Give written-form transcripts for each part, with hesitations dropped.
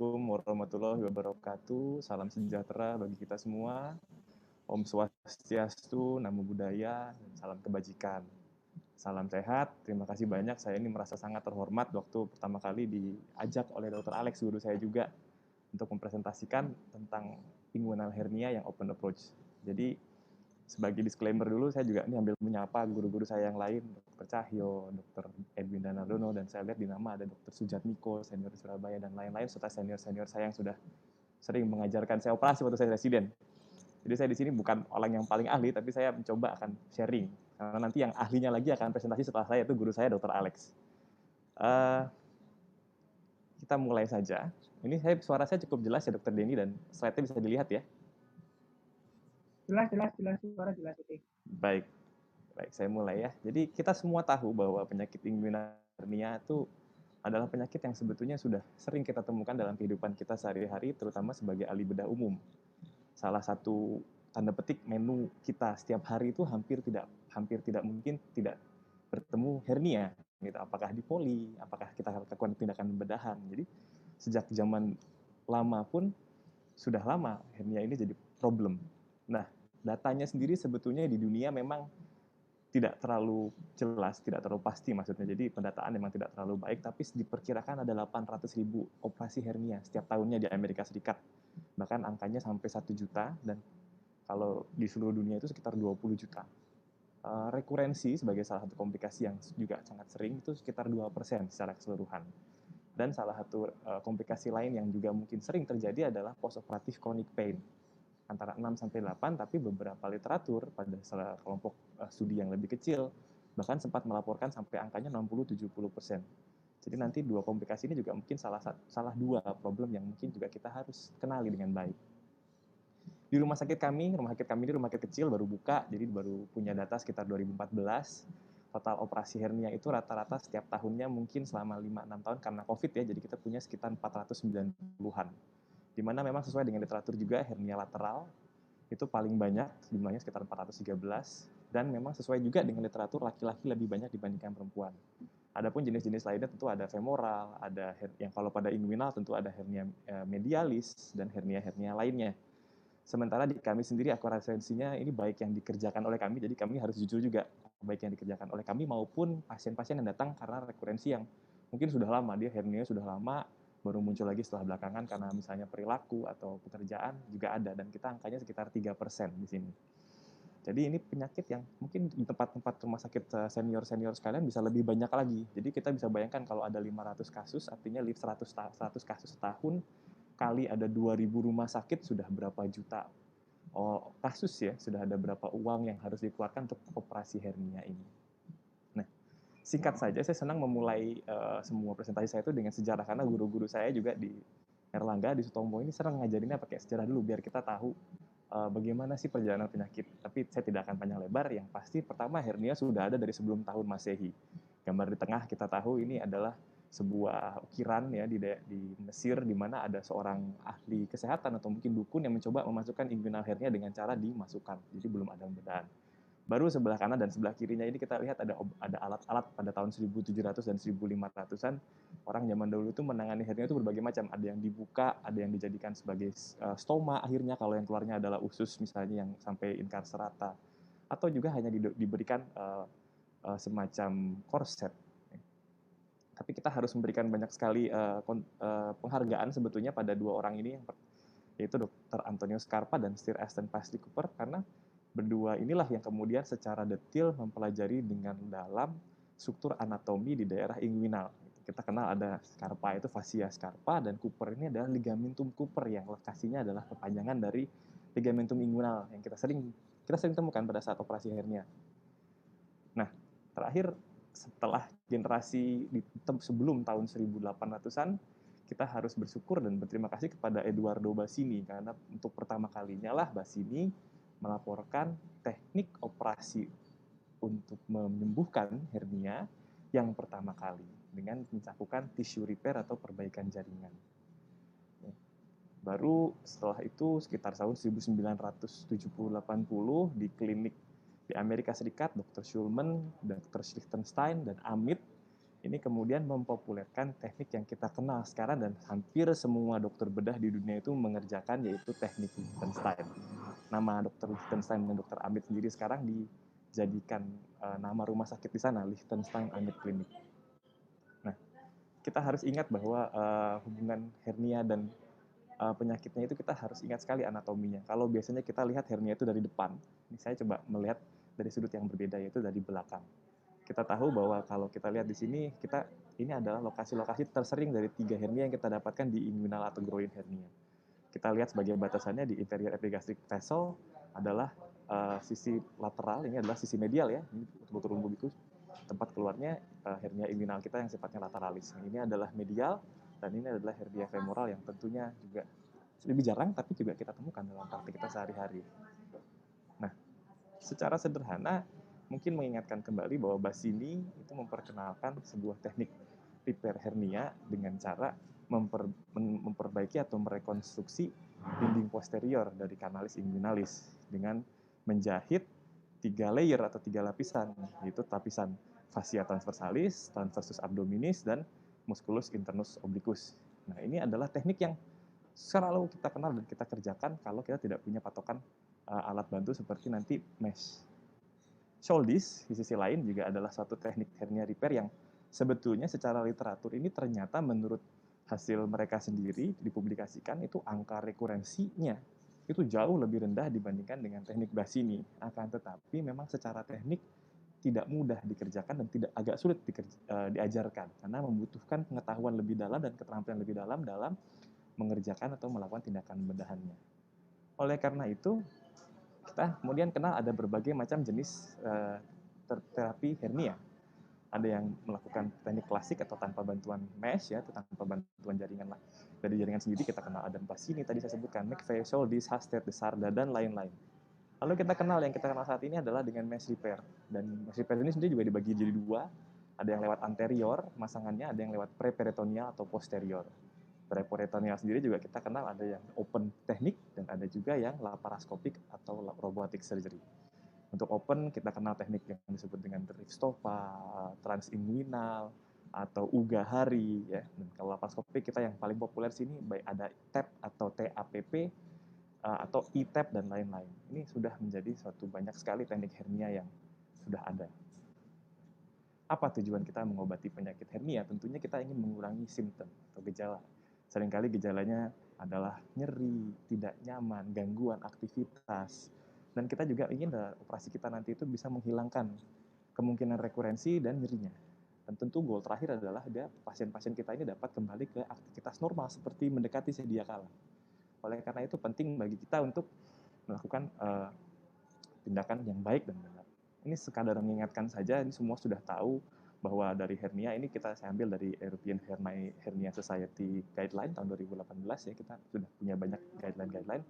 Assalamualaikum warahmatullahi wabarakatuh. Salam sejahtera bagi kita semua. Om Swastiastu, Namo Buddhaya, salam kebajikan. Salam sehat. Terima kasih banyak. Saya ini merasa sangat terhormat waktu pertama kali diajak oleh Dr. Alex, guru saya juga, untuk mempresentasikan tentang inguinal hernia yang open approach. Jadi sebagai disclaimer dulu, saya juga ini ambil menyapa guru-guru saya yang lain, Dr. Cahyo, Dr. Edwin Danardono, dan saya lihat di nama ada Dr. Sujat Miko, senior di Surabaya, dan lain-lain, serta senior-senior saya yang sudah sering mengajarkan saya operasi waktu saya residen. Jadi saya di sini bukan orang yang paling ahli, tapi saya mencoba akan sharing. Karena nanti yang ahlinya lagi akan presentasi setelah saya, itu guru saya, Dr. Alex. Kita mulai saja. Ini suara saya cukup jelas ya, Dr. Denny, dan slide-nya bisa dilihat ya. Jelas, suara jelas. Oke. Baik, saya mulai ya. Jadi kita semua tahu bahwa penyakit inguinal hernia itu adalah penyakit yang sebetulnya sudah sering kita temukan dalam kehidupan kita sehari-hari, terutama sebagai ahli bedah umum. Salah satu tanda petik menu kita setiap hari itu hampir tidak mungkin tidak bertemu hernia. Gitu. Apakah di poli, apakah kita lakukan tindakan bedahan. Jadi sejak zaman lama pun sudah lama hernia ini jadi problem. Nah, datanya sendiri sebetulnya di dunia memang tidak terlalu jelas, tidak terlalu pasti maksudnya. Jadi pendataan memang tidak terlalu baik, tapi diperkirakan ada 800.000 operasi hernia setiap tahunnya di Amerika Serikat. Bahkan angkanya sampai 1 juta, dan kalau di seluruh dunia itu sekitar 20 juta. Rekurensi sebagai salah satu komplikasi yang juga sangat sering itu sekitar 2% secara keseluruhan. Dan salah satu komplikasi lain yang juga mungkin sering terjadi adalah postoperative chronic pain, antara 6 sampai 8, tapi beberapa literatur pada salah kelompok studi yang lebih kecil bahkan sempat melaporkan sampai angkanya 60-70%. Jadi nanti dua komplikasi ini juga mungkin salah dua problem yang mungkin juga kita harus kenali dengan baik. Di rumah sakit kami ini rumah sakit kecil, baru buka, jadi baru punya data sekitar 2014. Total operasi hernia itu rata-rata setiap tahunnya mungkin selama 5-6 tahun karena COVID ya, jadi kita punya sekitar 490-an. Di mana memang sesuai dengan literatur juga hernia lateral itu paling banyak, jumlahnya sekitar 413, dan memang sesuai juga dengan literatur laki-laki lebih banyak dibandingkan perempuan. Adapun jenis-jenis lainnya tentu ada femoral, ada yang kalau pada inguinal tentu ada hernia medialis dan hernia-hernia lainnya. Sementara di kami sendiri akuresensinya ini baik yang dikerjakan oleh kami, jadi kami harus jujur juga, baik yang dikerjakan oleh kami maupun pasien-pasien yang datang karena rekurensi yang mungkin sudah lama, dia hernia sudah lama, baru muncul lagi setelah belakangan karena misalnya perilaku atau pekerjaan juga ada, dan kita angkanya sekitar 3% di sini. Jadi ini penyakit yang mungkin di tempat-tempat rumah sakit senior-senior sekalian bisa lebih banyak lagi. Jadi kita bisa bayangkan kalau ada 500 kasus, artinya 100 kasus setahun, kali ada 2.000 rumah sakit, sudah berapa juta kasus ya, sudah ada berapa uang yang harus dikeluarkan untuk operasi hernia ini. Nah, singkat saja, saya senang memulai semua presentasi saya itu dengan sejarah, karena guru-guru saya juga di Erlangga, di Sutomo ini sering ngajarinnya pakai sejarah dulu, biar kita tahu bagaimana sih perjalanan penyakit. Tapi saya tidak akan panjang lebar, yang pasti pertama hernia sudah ada dari sebelum tahun Masehi. Gambar di tengah kita tahu ini adalah sebuah ukiran ya di Mesir, di mana ada seorang ahli kesehatan atau mungkin dukun yang mencoba memasukkan inguinal hernia dengan cara dimasukkan. Jadi belum ada pembedahan. Baru sebelah kanan dan sebelah kirinya ini kita lihat ada alat-alat pada tahun 1700 dan 1500-an. Orang zaman dahulu itu menangani hernia itu berbagai macam. Ada yang dibuka, ada yang dijadikan sebagai stoma akhirnya kalau yang keluarnya adalah usus misalnya yang sampai incarcerata. Atau juga hanya diberikan semacam korset. Tapi kita harus memberikan banyak sekali penghargaan sebetulnya pada dua orang ini, yaitu Dr. Antonio Scarpa dan Sir Aston Pasley Cooper, karena berdua inilah yang kemudian secara detail mempelajari dengan dalam struktur anatomi di daerah inguinal. Kita kenal ada Scarpa itu fascia Scarpa, dan Cooper ini adalah ligamentum Cooper yang lokasinya adalah kepanjangan dari ligamentum inguinal yang kita sering temukan pada saat operasi hernia. Nah, terakhir setelah generasi sebelum tahun 1800-an, kita harus bersyukur dan berterima kasih kepada Eduardo Bassini, karena untuk pertama kalinya lah Bassini melaporkan teknik operasi untuk menyembuhkan hernia yang pertama kali dengan mencakupan tissue repair atau perbaikan jaringan. Baru setelah itu sekitar tahun 1970-80 di klinik di Amerika Serikat, Dr. Schulman, Dr. Schlichtenstein, dan Amit Ini kemudian mempopulerkan teknik yang kita kenal sekarang dan hampir semua dokter bedah di dunia itu mengerjakan, yaitu teknik Liechtenstein. Nama dokter Liechtenstein dan dokter Amit sendiri sekarang dijadikan nama rumah sakit di sana, Liechtenstein Amit Clinic. Nah, kita harus ingat bahwa hubungan hernia dan penyakitnya itu kita harus ingat sekali anatominya. Kalau biasanya kita lihat hernia itu dari depan, ini saya coba melihat dari sudut yang berbeda, yaitu dari belakang. Kita tahu bahwa kalau kita lihat di sini, ini adalah lokasi-lokasi tersering dari 3 hernia yang kita dapatkan di inguinal atau groin hernia. Kita lihat sebagai batasannya di inferior epigastric vessel adalah sisi lateral, ini adalah sisi medial ya, ini betul-betul umbilicus, tempat keluarnya hernia inguinal kita yang sifatnya lateralis. Ini adalah medial, dan ini adalah hernia femoral yang tentunya juga lebih jarang, tapi juga kita temukan dalam praktik kita sehari-hari. Nah, secara sederhana, mungkin mengingatkan kembali bahwa Bassini itu memperkenalkan sebuah teknik repair hernia dengan cara memperbaiki atau merekonstruksi dinding posterior dari kanalis inguinalis dengan menjahit 3 layer atau 3 lapisan, yaitu lapisan fascia transversalis, transversus abdominis, dan musculus internus obliquus. Nah, ini adalah teknik yang selalu kita kenal dan kita kerjakan kalau kita tidak punya patokan alat bantu seperti nanti mesh. Soldis di sisi lain juga adalah suatu teknik hernia repair yang sebetulnya secara literatur ini ternyata menurut hasil mereka sendiri dipublikasikan itu angka rekurensinya itu jauh lebih rendah dibandingkan dengan teknik Bassini. Akan tetapi memang secara teknik tidak mudah dikerjakan dan agak sulit diajarkan karena membutuhkan pengetahuan lebih dalam dan keterampilan lebih dalam mengerjakan atau melakukan tindakan bedahannya. Oleh karena itu, kita kemudian kenal ada berbagai macam jenis terapi hernia. Ada yang melakukan teknik klasik atau tanpa bantuan mesh ya, atau tanpa bantuan jaringan lah. Dari jaringan sendiri kita kenal ada Bassini tadi saya sebutkan, McVeigh, Soldis, Hasted, Desarda, dan lain-lain. Lalu kita kenal yang kita kenal saat ini adalah dengan mesh repair. Dan mesh repair ini sendiri juga dibagi jadi 2. Ada yang lewat anterior masangannya, ada yang lewat preperitoneal atau posterior. Preperitoneal sendiri juga kita kenal ada yang open teknik dan ada juga yang laparoskopik atau robotic surgery. Untuk open kita kenal teknik yang disebut dengan rifstoppa, transinguinal, atau ugahari ya. Dan kalau laparoskopik kita yang paling populer sini baik ada TAP atau TAPP atau ITAP dan lain-lain. Ini sudah menjadi suatu banyak sekali teknik hernia yang sudah ada. Apa tujuan kita mengobati penyakit hernia? Tentunya kita ingin mengurangi simptom atau gejala. Seringkali gejalanya adalah nyeri, tidak nyaman, gangguan aktivitas. Dan kita juga ingin operasi kita nanti itu bisa menghilangkan kemungkinan rekurensi dan nyerinya. Dan tentu goal terakhir adalah pasien-pasien kita ini dapat kembali ke aktivitas normal seperti mendekati sedia kala. Oleh karena itu penting bagi kita untuk melakukan tindakan yang baik dan benar. Ini sekadar mengingatkan saja, ini semua sudah tahu bahwa dari hernia ini saya ambil dari European Hernia Society Guideline tahun 2018 ya, kita sudah punya banyak guideline.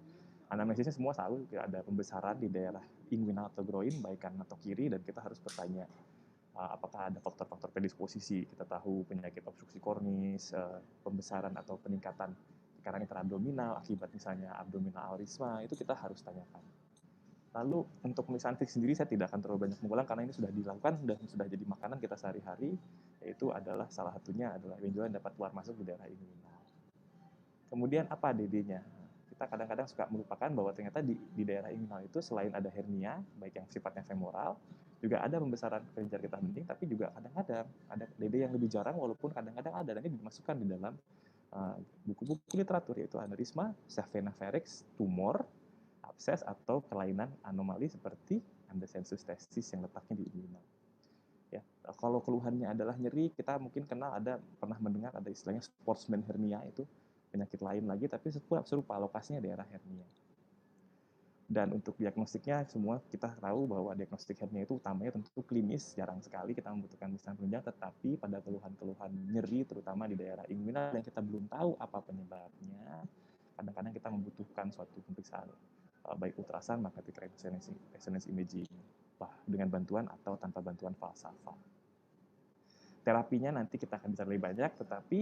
Anamnesisnya semua tahu, ada pembesaran di daerah inguinal atau groin, baik kanan atau kiri, dan kita harus bertanya apakah ada faktor-faktor predisposisi. Kita tahu penyakit obstruksi kornis, pembesaran atau peningkatan tekanan intraabdominal akibat misalnya abdominal aneurysma, itu kita harus tanyakan. Lalu untuk pemeriksaan fisik sendiri saya tidak akan terlalu banyak mengulang karena ini sudah dilakukan dan sudah jadi makanan kita sehari-hari, yaitu adalah salah satunya adalah benjolan yang dapat keluar masuk di daerah inguinal. Kemudian apa DD-nya? Kita kadang-kadang suka melupakan bahwa ternyata di daerah inguinal itu selain ada hernia, baik yang sifatnya femoral, juga ada pembesaran kelenjar getah bening, tapi juga kadang-kadang ada DD yang lebih jarang walaupun kadang-kadang ada, dan ini dimasukkan di dalam buku-buku literatur, yaitu aneurisma, vena varix, tumor, abses atau kelainan anomali seperti andesensus testis yang letaknya di inguinal. Ya, kalau keluhannya adalah nyeri, kita mungkin pernah mendengar ada istilahnya sportsman hernia, itu penyakit lain lagi tapi serupa lokasinya daerah hernia. Dan untuk diagnostiknya semua kita tahu bahwa diagnostik hernia itu utamanya tentu klinis, jarang sekali kita membutuhkan pemeriksaan penunjang, tetapi pada keluhan-keluhan nyeri terutama di daerah inguinal yang kita belum tahu apa penyebabnya, kadang-kadang kita membutuhkan suatu pemeriksaan baik ultrasound, magnetic resonance imaging dengan bantuan atau tanpa bantuan falsafah. Terapinya nanti kita akan bicara lebih banyak, tetapi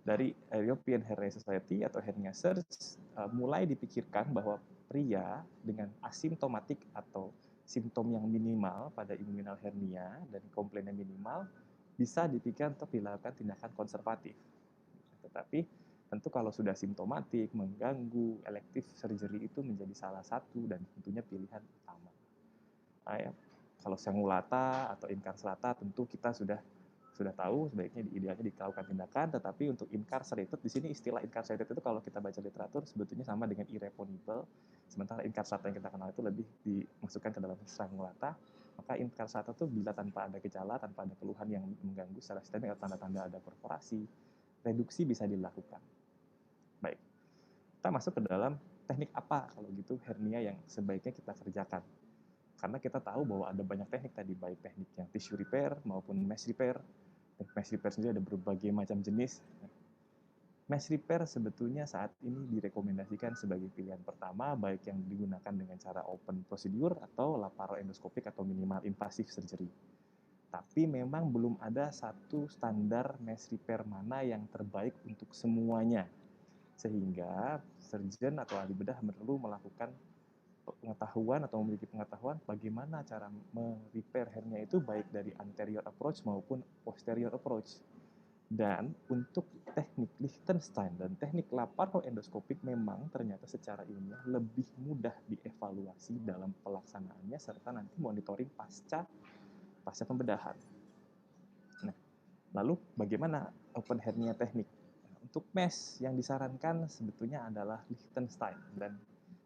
dari European Hernia Society atau Hernia Search mulai dipikirkan bahwa pria dengan asimptomatik atau simptom yang minimal pada inguinal hernia dan komplainnya minimal bisa dipikirkan untuk dilakukan tindakan konservatif. Tetapi tentu kalau sudah simptomatik, mengganggu, elective surgery itu menjadi salah satu dan tentunya pilihan utama. Ya, kalau sengulata atau incarcerata tentu kita sudah tahu sebaiknya idealnya dilakukan tindakan, tetapi untuk incarcerated di sini istilah incarcerated itu kalau kita baca literatur sebetulnya sama dengan irreponsible, sementara incarcerata yang kita kenal itu lebih dimasukkan ke dalam strangulata. Maka incarcerata itu bila tanpa ada gejala, tanpa ada keluhan yang mengganggu secara sistemik atau tanda-tanda ada perforasi, reduksi bisa dilakukan. Baik, kita masuk ke dalam teknik apa kalau gitu hernia yang sebaiknya kita kerjakan. Karena kita tahu bahwa ada banyak teknik tadi, baik teknik yang tissue repair maupun mesh repair. Mesh repair sendiri ada berbagai macam jenis. Mesh repair sebetulnya saat ini direkomendasikan sebagai pilihan pertama, baik yang digunakan dengan cara open procedure atau laparoendoskopik atau minimal invasive surgery. Tapi memang belum ada satu standar mesh repair mana yang terbaik untuk semuanya. Sehingga surgeon atau ahli bedah perlu melakukan pengetahuan atau memiliki pengetahuan bagaimana cara merepair hernia itu baik dari anterior approach maupun posterior approach. Dan untuk teknik Liechtenstein dan teknik laparoendoskopik memang ternyata secara ilmiah lebih mudah dievaluasi dalam pelaksanaannya serta nanti monitoring pasca pembedahan. Nah, lalu bagaimana open hernia teknik? Untuk mesh yang disarankan sebetulnya adalah Liechtenstein, dan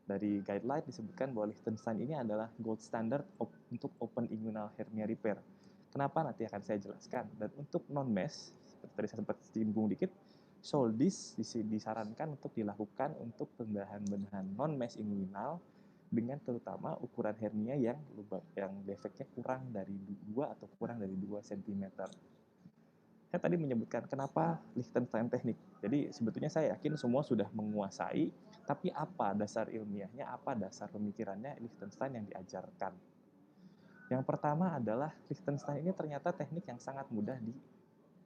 dari guideline disebutkan bahwa Liechtenstein ini adalah gold standard untuk open inguinal hernia repair. Kenapa nanti akan saya jelaskan. Dan untuk non-mesh, seperti tadi saya sempat singgung dikit, Soltis disarankan untuk dilakukan untuk pembedahan non-mesh inguinal dengan terutama ukuran hernia yang defeknya kurang dari 2 atau kurang dari 2 cm. Saya tadi menyebutkan kenapa Liechtenstein teknik. Jadi sebetulnya saya yakin semua sudah menguasai, tapi apa dasar ilmiahnya, apa dasar pemikirannya Liechtenstein yang diajarkan. Yang pertama adalah Liechtenstein ini ternyata teknik yang sangat mudah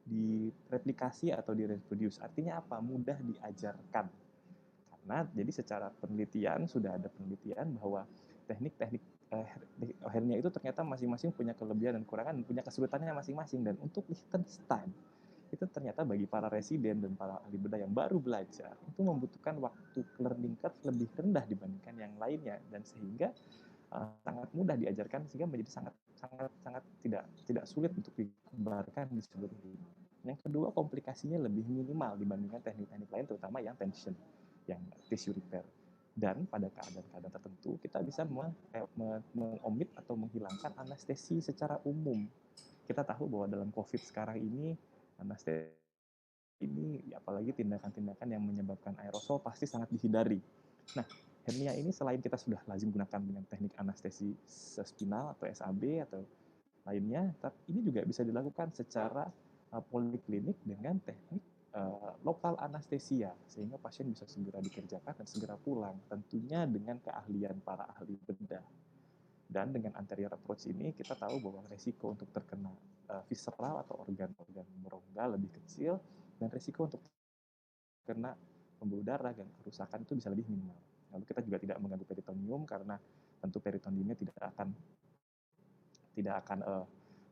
direplikasi atau direproduce. Artinya apa? Mudah diajarkan. Karena jadi secara penelitian sudah ada penelitian bahwa teknik-teknik hernia itu ternyata masing-masing punya kelebihan dan kekurangan dan punya kesulitannya masing-masing. Dan untuk Liechtenstein itu ternyata bagi para residen dan para ahli bedah yang baru belajar itu membutuhkan waktu learning curve lebih rendah dibandingkan yang lainnya, dan sehingga sangat mudah diajarkan sehingga menjadi sangat tidak sulit untuk disebarkan di seluruh dunia. Yang kedua, komplikasinya lebih minimal dibandingkan teknik-teknik lain, terutama yang tension, yang tissue repair. Dan pada keadaan-keadaan tertentu kita bisa mengomit atau menghilangkan anestesi secara umum. Kita tahu bahwa dalam COVID sekarang ini anestesi ini, apalagi tindakan-tindakan yang menyebabkan aerosol, pasti sangat dihindari. Nah, hernia ini selain kita sudah lazim gunakan dengan teknik anestesi spinal atau SAB atau lainnya, tapi ini juga bisa dilakukan secara poliklinik dengan teknik lokal anestesia, sehingga pasien bisa segera dikerjakan dan segera pulang, tentunya dengan keahlian para ahli bedah. Dan dengan anterior approach ini kita tahu bahwa resiko untuk terkena visceral atau organ-organ merongga lebih kecil, dan resiko untuk terkena pembuluh darah dan kerusakan itu bisa lebih minimal. Lalu kita juga tidak mengganggu peritoneum karena tentu peritoneumnya tidak akan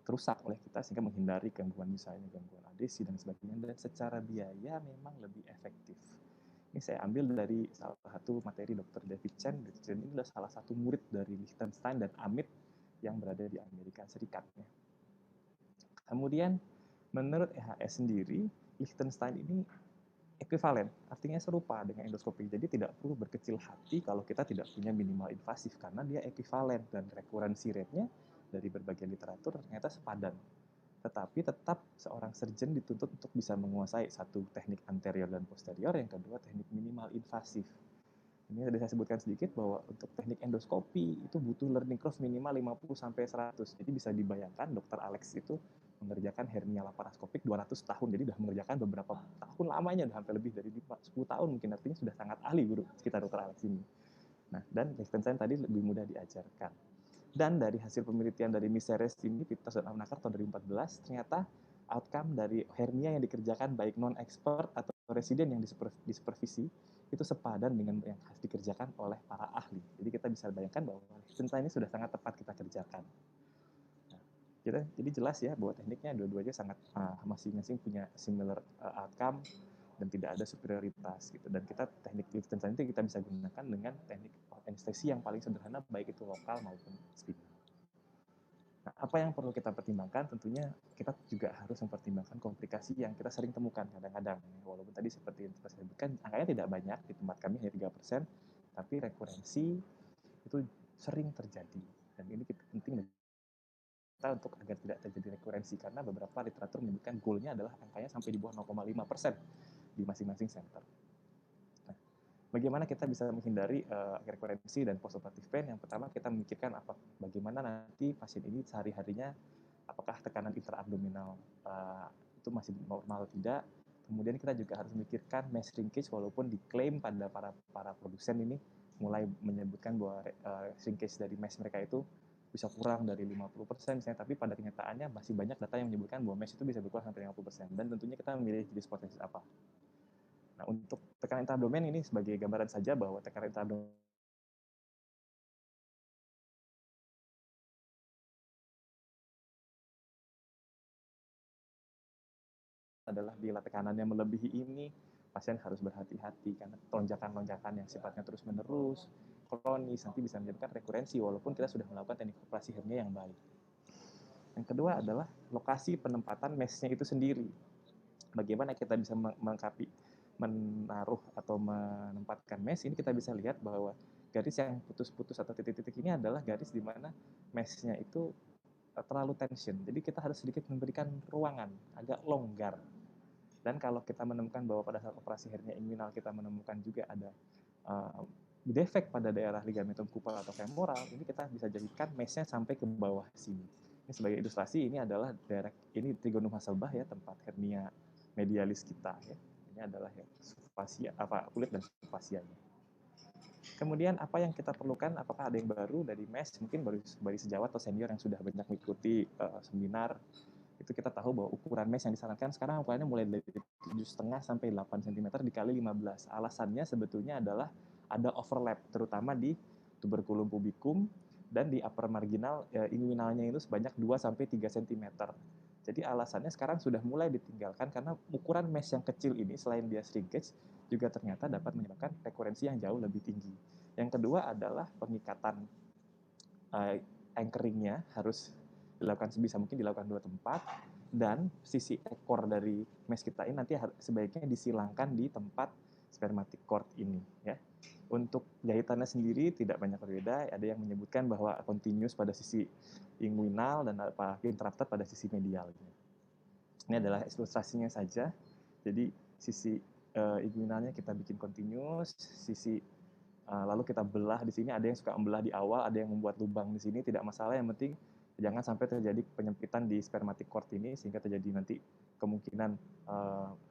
terusak oleh kita, sehingga menghindari gangguan misalnya gangguan adesi dan sebagainya. Dan secara biaya memang lebih efektif. Ini saya ambil dari salah satu materi Dr. David Chen. David Chen ini adalah salah satu murid dari Liechtenstein dan Amit yang berada di Amerika Serikat. Kemudian menurut EHS sendiri, Liechtenstein ini ekuivalen, artinya serupa dengan endoskopi. Jadi tidak perlu berkecil hati kalau kita tidak punya minimal invasif, karena dia ekuivalen dan rekurensi rate-nya dari berbagai literatur ternyata sepadan. Tetapi tetap seorang surgeon dituntut untuk bisa menguasai satu teknik anterior dan posterior, yang kedua teknik minimal invasif. Ini tadi saya sebutkan sedikit bahwa untuk teknik endoskopi itu butuh learning curve minimal 50-100. Jadi bisa dibayangkan Dr. Alex itu mengerjakan hernia laparoskopik 200 tahun. Jadi sudah mengerjakan beberapa tahun lamanya, sudah sampai lebih dari 10 tahun mungkin, artinya sudah sangat ahli guru sekitar Dr. Alex ini. Nah, dan Liechtenstein tadi lebih mudah diajarkan. Dan dari hasil penelitian dari Miseres ini, Peters dan Amnakar tahun 2014, ternyata outcome dari hernia yang dikerjakan baik non-expert atau residen yang disupervisi itu sepadan dengan yang harus dikerjakan oleh para ahli. Jadi kita bisa bayangkan bahwa Liechtenstein ini sudah sangat tepat kita kerjakan. Nah, Jadi jelas ya bahwa tekniknya dua-duanya sangat masing-masing punya similar outcome dan tidak ada superioritas gitu. Dan kita teknik Liechtenstein itu kita bisa gunakan dengan teknik anestesi yang paling sederhana baik itu lokal maupun spinal. Nah, apa yang perlu kita pertimbangkan? Tentunya kita juga harus mempertimbangkan komplikasi yang kita sering temukan kadang-kadang. Walaupun tadi seperti yang saya sebutkan, angkanya tidak banyak, di tempat kami hanya 3%, tapi rekurensi itu sering terjadi. Dan ini penting kita untuk agar tidak terjadi rekurensi, karena beberapa literatur menyebutkan goalnya adalah angkanya sampai di bawah 0,5% di masing-masing center. Nah, bagaimana kita bisa menghindari rekurensi dan postoperative pain? Yang pertama kita memikirkan bagaimana nanti pasien ini sehari-harinya, apakah tekanan intraabdominal itu masih normal atau tidak. Kemudian kita juga harus memikirkan mesh shrinkage, walaupun diklaim pada para produsen ini mulai menyebutkan bahwa shrinkage dari mesh mereka itu bisa kurang dari 50% misalnya, tapi pada kenyataannya masih banyak data yang menyebutkan bahwa mesh itu bisa berkurang sampai 50%, dan tentunya kita memilih jenis protesis apa. Nah, untuk tekanan intraabdomen ini sebagai gambaran saja bahwa tekanan intraabdomen adalah bila tekanannya melebihi ini, pasien harus berhati-hati karena lonjakan-lonjakan yang sifatnya terus-menerus, kronis, nanti bisa menyebabkan rekurensi walaupun kita sudah melakukan teknik operasi hernia yang baik. Yang kedua adalah lokasi penempatan mesh-nya itu sendiri. Bagaimana kita bisa menaruh atau menempatkan mesh ini, kita bisa lihat bahwa garis yang putus-putus atau titik-titik ini adalah garis di mana mesh-nya itu terlalu tension. Jadi kita harus sedikit memberikan ruangan, agak longgar. Dan kalau kita menemukan bahwa pada saat operasi hernia inguinal kita menemukan juga ada defek pada daerah ligamentum kupal atau femoral, ini kita bisa jadikan mesh-nya sampai ke bawah sini. Ini sebagai ilustrasi, ini adalah daerah ini trigonum hasselbalch ya, tempat hernia medialis kita ya. Ini adalah ya, kulit dan subfasianya. Kemudian apa yang kita perlukan? Apakah ada yang baru dari mesh? Mungkin bagi sejawat atau senior yang sudah banyak mengikuti seminar, itu kita tahu bahwa ukuran mesh yang disarankan sekarang ukurannya mulai dari 7,5 sampai 8 cm dikali 15. Alasannya sebetulnya adalah ada overlap, terutama di tuberculum pubicum dan di upper marginal inguinalnya itu sebanyak 2 sampai 3 cm. Jadi alasannya sekarang sudah mulai ditinggalkan karena ukuran mesh yang kecil ini selain dia shrinkage juga ternyata dapat menyebabkan rekurensi yang jauh lebih tinggi. Yang kedua adalah pengikatan anchoringnya harus dilakukan sebisa mungkin dilakukan 2 tempat, dan sisi ekor dari mesh kita ini nanti sebaiknya disilangkan di tempat spermatic cord ini ya. Untuk jahitannya sendiri tidak banyak berbeda, ada yang menyebutkan bahwa continuous pada sisi inguinal dan interrupted pada sisi medial. Ini adalah ilustrasinya saja. Jadi sisi inguinalnya kita bikin continuous, sisi lalu kita belah di sini, ada yang suka membelah di awal, ada yang membuat lubang di sini, tidak masalah, yang penting jangan sampai terjadi penyempitan di spermatic cord ini sehingga terjadi nanti kemungkinan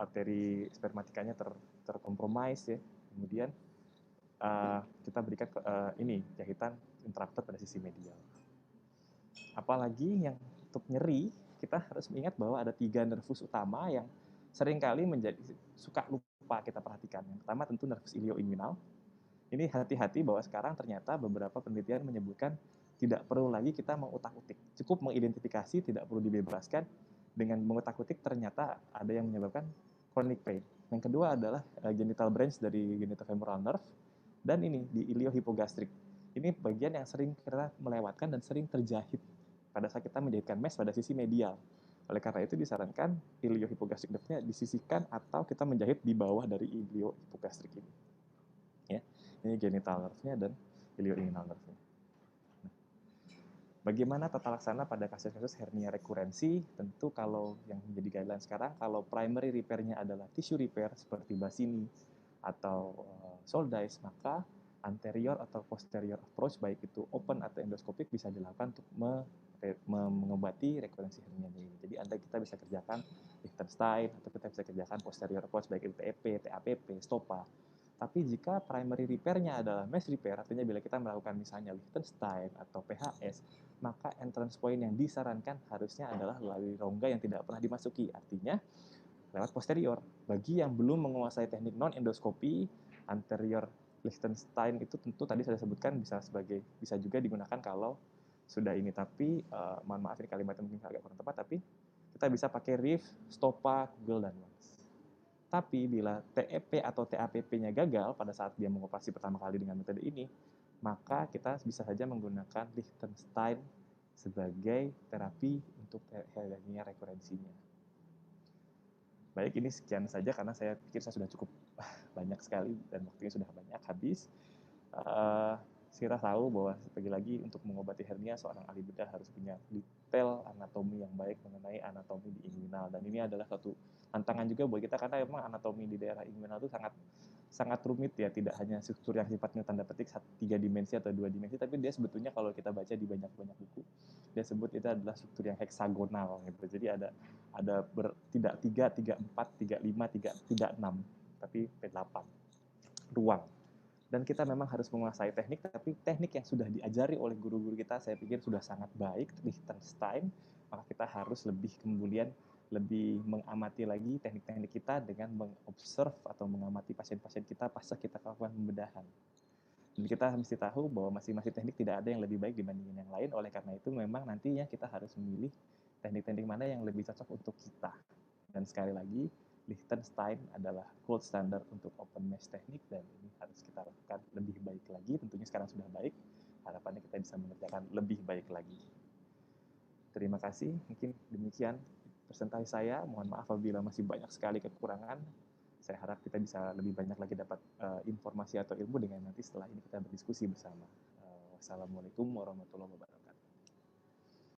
arteri spermatikanya terkompromis ya. Kemudian kita berikan ini jahitan interrupted pada sisi medial. Apalagi yang untuk nyeri, kita harus mengingat bahwa ada 3 nervus utama yang seringkali suka lupa kita perhatikan. Yang pertama tentu nervus ilioinguinal. Ini hati-hati bahwa sekarang ternyata beberapa penelitian menyebutkan tidak perlu lagi kita mengutak-utik. Cukup mengidentifikasi, tidak perlu dibebaskan. Dengan mengutak-utik ternyata ada yang menyebabkan chronic pain. Yang kedua adalah genital branch dari genitofemoral nerve, dan ini di iliohipogastrik. Ini bagian yang sering kita melewatkan dan sering terjahit pada saat kita menjahitkan mesh pada sisi medial. Oleh karena itu disarankan iliohipogastrik nerve-nya disisihkan atau kita menjahit di bawah dari iliohipogastrik ini. Ya. Ini genital nerve-nya dan ilioinguinal nerve-nya. Nah, bagaimana tata laksana pada kasus-kasus hernia rekurensi? Tentu kalau yang menjadi guideline sekarang, kalau primary repair-nya adalah tissue repair seperti Bassini atau Soldeis, maka anterior atau posterior approach, baik itu open atau endoskopik, bisa dilakukan untuk mengobati rekurensi hernia ini. Jadi kita bisa kerjakan Liechtenstein atau kita bisa kerjakan posterior approach, baik itu TEP, TAPP, STOPA. Tapi jika primary repair-nya adalah mesh repair, artinya bila kita melakukan misalnya Liechtenstein atau PHS, maka entrance point yang disarankan harusnya adalah melalui rongga yang tidak pernah dimasuki, artinya lewat posterior. Bagi yang belum menguasai teknik non-endoskopi, anterior Liechtenstein itu tentu tadi saya sebutkan bisa juga digunakan kalau sudah ini, tapi mohon maaf ini kalimatnya mungkin agak kurang tepat, tapi kita bisa pakai Riff, Stopa, Google, dan Once. Tapi bila TEP atau TAPP-nya gagal pada saat dia mengoperasi pertama kali dengan metode ini, maka kita bisa saja menggunakan Liechtenstein sebagai terapi untuk hernia rekurensinya. Baik, ini sekian saja karena saya pikir saya sudah cukup banyak sekali dan waktunya sudah banyak habis. Kita tahu bahwa lagi-lagi untuk mengobati hernia seorang ahli bedah harus punya detail anatomi yang baik mengenai anatomi di inguinal, dan ini adalah satu tantangan juga buat kita karena memang anatomi di daerah inguinal itu sangat rumit ya, tidak hanya struktur yang sifatnya tanda petik 3 dimensi atau 2 dimensi, tapi dia sebetulnya kalau kita baca di banyak buku dia sebut itu adalah struktur yang heksagonal gitu. Jadi ada tidak 3, 4, 5, tidak 6, tapi 8 ruang. Dan kita memang harus menguasai teknik, tapi teknik yang sudah diajari oleh guru-guru kita saya pikir sudah sangat baik, Liechtenstein, maka kita harus lebih kemudian lebih mengamati lagi teknik-teknik kita dengan mengobserve atau mengamati pasien-pasien kita pasca kita lakukan pembedahan. Dan kita mesti tahu bahwa masing-masing teknik tidak ada yang lebih baik dibandingin yang lain, oleh karena itu memang nantinya kita harus memilih teknik-teknik mana yang lebih cocok untuk kita. Dan sekali lagi, Liechtenstein adalah gold standard untuk open mesh teknik, dan ini harus kita lakukan lebih baik lagi. Tentunya sekarang sudah baik, harapannya kita bisa mengerjakan lebih baik lagi. Terima kasih, mungkin demikian presentasi saya. Mohon maaf apabila masih banyak sekali kekurangan. Saya harap kita bisa lebih banyak lagi dapat informasi atau ilmu dengan nanti setelah ini kita berdiskusi bersama. Wassalamualaikum warahmatullahi wabarakatuh.